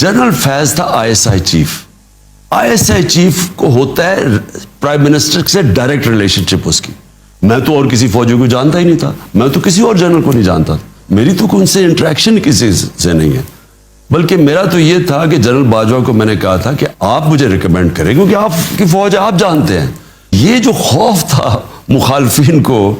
General Faiz था ISI chief. ISI chief को होता है प्राइम मिनिस्टर से डायरेक्ट रिलेशनशिप उसकी। मैं तो और किसी फौजी को जानता ही नहीं था, मैं तो किसी और जनरल को नहीं जानता था, मेरी तो उनसे इंटरेक्शन किसी से नहीं है। बल्कि मेरा तो ये था कि जनरल बाजवा को मैंने कहा था कि आप मुझे रिकमेंड करें, क्योंकि आपकी फौज है, आप जानते हैं। ये जो खौफ था मुखालफिन को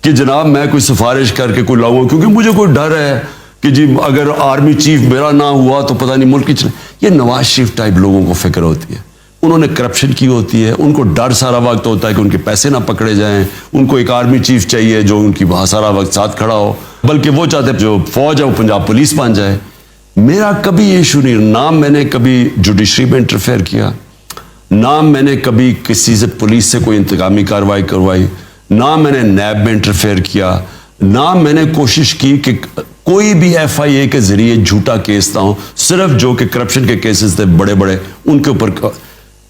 कि जनाब मैं कोई सिफारिश करके कोई लाऊंगा, क्योंकि मुझे कोई डर है कि जी अगर आर्मी चीफ मेरा ना हुआ तो पता नहीं मुल्क की चले। ये नवाज शरीफ टाइप लोगों को फिक्र होती है, उन्होंने करप्शन की होती है, उनको डर सारा वक्त होता है कि उनके पैसे ना पकड़े जाएं, उनको एक आर्मी चीफ चाहिए जो उनकी वहाँ सारा वक्त साथ खड़ा हो, बल्कि वो चाहते हैं जो फौज है वो पंजाब पुलिस बन जाए। मेरा कभी ये इशू नहीं, ना मैंने कभी जुडिशरी में इंटरफेयर किया, ना मैंने कभी किसी से पुलिस से कोई इंतकामी कार्रवाई करवाई, ना मैंने नैब में इंटरफेयर किया, ना मैंने कोशिश की कि कोई भी एफआईए के जरिए झूठा केस ना हो, सिर्फ जो कि करप्शन के केसेस थे बड़े बड़े उनके ऊपर।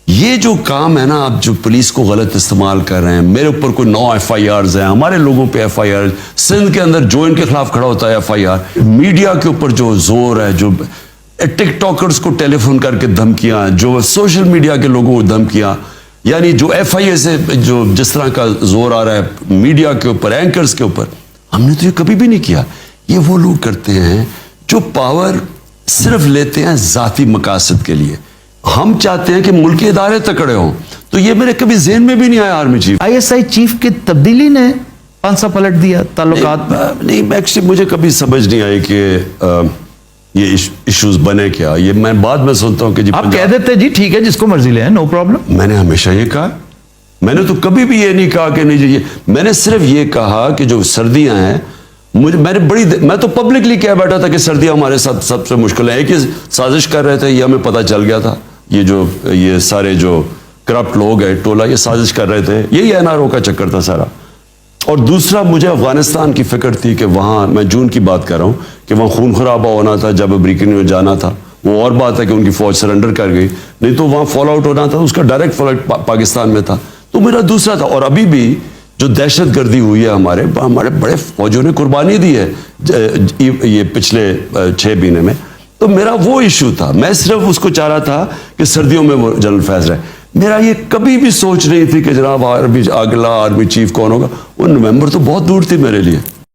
ये जो काम है ना, आप जो पुलिस को गलत इस्तेमाल कर रहे हैं, मेरे ऊपर कोई 9 एफआईआर्स हैं, हमारे लोगों पे एफआईआर, सिंध के अंदर जो इनके खिलाफ खड़ा होता है एफआईआर, मीडिया के ऊपर जो जोर है, जो टिकटॉकर्स को टेलीफोन करके धमकियां, जो सोशल मीडिया के लोगों को धमकियां, यानी जो एफआईए से जो जिस तरह का जोर आ रहा है मीडिया के ऊपर, एंकर्स के ऊपर, हमने तो ये कभी भी नहीं किया। ये वो लोग करते हैं जो पावर सिर्फ लेते हैं जाती मकासद के लिए। हम चाहते हैं कि मुल्क के इदारे तकड़े हों, तो ये मेरे कभी ज़हन में भी नहीं आया आर्मी चीफ। आईएसआई चीफ की तब्दीली ने पांसा पलट दिया ताल्लुकात में। नहीं, एक्चुअली मुझे कभी समझ नहीं आई कि ये इश्यूज बने क्या। ये मैं बाद में सुनता हूँ कि जी आप कह देते जी ठीक है जिसको मर्जी ले, नो प्रॉब्लम। मैंने हमेशा ये कहा, मैंने तो कभी भी ये नहीं कहा कि नहीं जी, मैंने सिर्फ ये कहा कि जो सर्दियां हैं, मैं तो पब्लिकली कह बैठा था कि सर्दियां हमारे साथ सबसे मुश्किल है। एक ही साजिश कर रहे थे, ये हमें पता चल गया था, ये सारे जो करप्ट लोग हैं टोला, ये साजिश कर रहे थे, यही एनआरओ का चक्कर था सारा। और दूसरा, मुझे अफगानिस्तान की फिक्र थी कि वहाँ, मैं जून की बात कर रहा हूँ, कि वहाँ खून खराबा होना था, जब ब्रिकेन में जाना था। वो और बात है कि उनकी फौज सरेंडर कर गई, नहीं तो वहाँ फॉल आउट होना था, उसका डायरेक्ट फॉल आउट पाकिस्तान में था। तो मेरा दूसरा था। और अभी भी जो दहशत गर्दी हुई है, हमारे बड़े फौजियों ने कुर्बानी दी है ये पिछले 6 महीने में, तो मेरा वो इशू था। मैं सिर्फ उसको चाह रहा था कि सर्दियों में वो जनरल फैज रहे। मेरा ये कभी भी सोच नहीं थी कि जनाब अगला आर्मी चीफ कौन होगा। वो नवंबर तो बहुत दूर थी मेरे लिए।